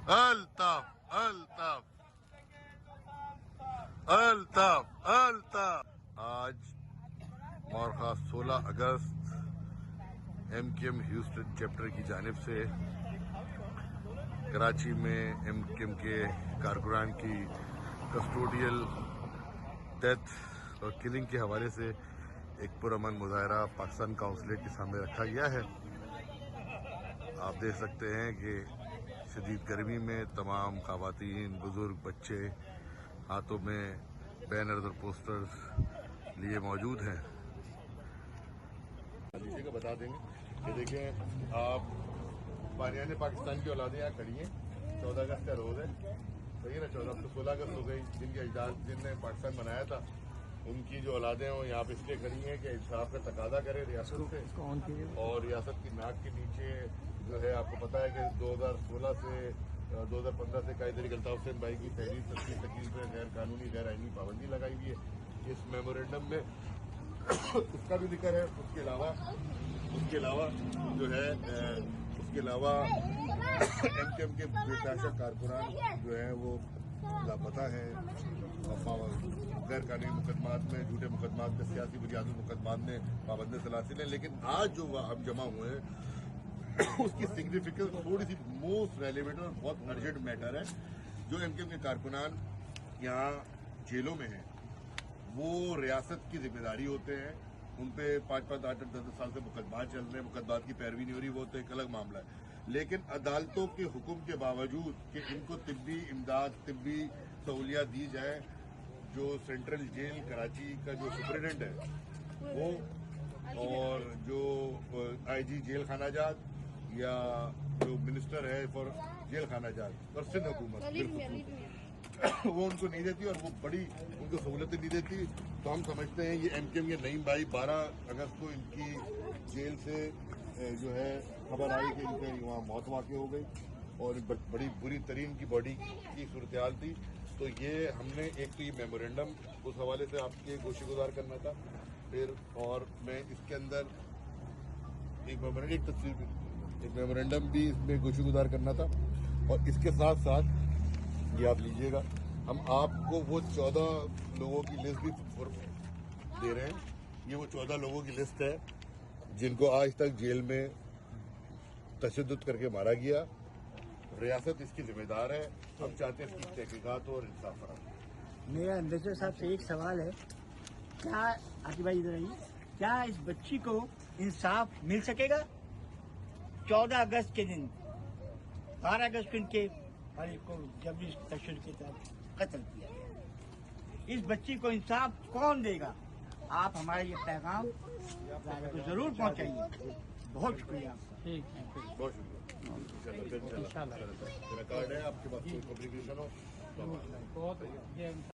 الطاف الطاف الطاف الطاف. آج مورخہ 16 اگست M Q M Houston chapter کی جانب سے کراچی میں ایم کیو ایم کے کارکنان کی کسٹوڈیل ڈیتھ اور کلنگ کے حوالے سے ایک پرامن مظاہرہ پاکستان کونسلیٹ کے سامنے رکھا گیا ہے. آپ دیکھ سکتے ہیں کہ شدید گرمی میں تمام خواتین، بزرگ، بچے ہاتھوں میں بینرز اور پوسٹرز لیے موجود ہیں. لیجیے کہ بتا دیں گے کہ دیکھیں آپ بانیان پاکستان کی اولادیں یہاں کھڑی ہیں. 14 اگست کا روز ہے، صحیح ہے نا. 14 تو 16 اگست ہو گئی جن کے اجداد جن نے پاکستان بنایا تھا، ان کی جو اولادیں ہوں یہاں پہ اس لیے کھڑی ہیں کہ انصاف کا تقاضا کرے ریاست سے. اور ریاست کی ناک کے نیچے جو ہے آپ کو پتا ہے کہ 2016 سے 2015 سے قائد علی الطاف حسین بھائی کی تحریر تقریر پہ غیر قانونی غیر آئینی پابندی لگائی ہوئی ہے. اس میمورینڈم میں اس کا بھی ذکر ہے. اس کے علاوہ جو ہے اس کے علاوہ ایم کیو ایم کے بے تحاشا کارکنان جو ہیں وہ لاپتہ ہیں. غیر قانونی مقدمات میں، جھوٹے مقدمات میں، سیاسی بنیادی مقدمات میں پابند سلاسل ہیں. لیکن آج جو ہم جمع ہوئے ہیں اس کی سگنیفیکنس تھوڑی سی موسٹ ریلیونٹ اور بہت ارجنٹ میٹر ہے. جو ایم کیو ایم کے کارکنان یہاں جیلوں میں ہیں وہ ریاست کی ذمہ داری ہوتے ہیں. ان پہ 5-5، 8-10 سال سے مقدمات چل رہے ہیں. مقدمات کی پیروی نہیں ہو رہی، وہ تو ایک الگ معاملہ ہے. لیکن عدالتوں کے حکم کے باوجود کہ ان کو طبی امداد، طبی سہولیات دی جائے، جو سینٹرل جیل کراچی کا جو سپرنٹینڈنٹ ہے وہ، اور جو آئی جی جیل خانہ جات یا جو منسٹر ہے فار جیل خانہ جات اور سندھ حکومت وہ ان کو نہیں دیتی اور وہ بڑی ان کو سہولتیں نہیں دیتی. تو ہم سمجھتے ہیں یہ ایم کیو ایم کے نعیم بھائی 12 اگست کو ان کی جیل سے جو ہے خبر آئی کہ ان کی وہاں موت واقع ہو گئی اور بڑی بری ترین کی باڈی کی صورتحال تھی. تو یہ ہم نے ایک تو یہ میمورینڈم اس حوالے سے آپ کے گوشے گزار کرنا تھا. پھر اور میں اس کے اندر ایک میمورینڈم بھی اس میں گوشے گزار کرنا تھا. اور اس کے ساتھ ساتھ یہ آپ لیجئے گا، ہم آپ کو وہ 14 لوگوں کی لسٹ بھی دے رہے ہیں. یہ وہ 14 لوگوں کی لسٹ ہے جن کو آج تک جیل میں تشدد کر کے مارا گیا. ریاست اس کی ذمہ دار ہے. ہم چاہتے ہیں اس کی تحقیقات اور انصاف فراہم. میرا امبیسڈر صاحب سے ایک سوال ہے، کیا عاقب بھائی ادھر آئیے، کیا اس بچی کو انصاف مل سکے گا؟ 14 اگست کے دن 12 اگست کو ان کے والد کو جبری تشدد کے تحت قتل کیا گیا. اس بچی کو انصاف کون دے گا؟ آپ ہمارا یہ پیغام کو ضرور پہنچائیے. بہت شکریہ آپ کا. بہت شکریہ. میرا کارڈ ہے آپ کے پاس، کوئی کمیونیکیشن ہو تو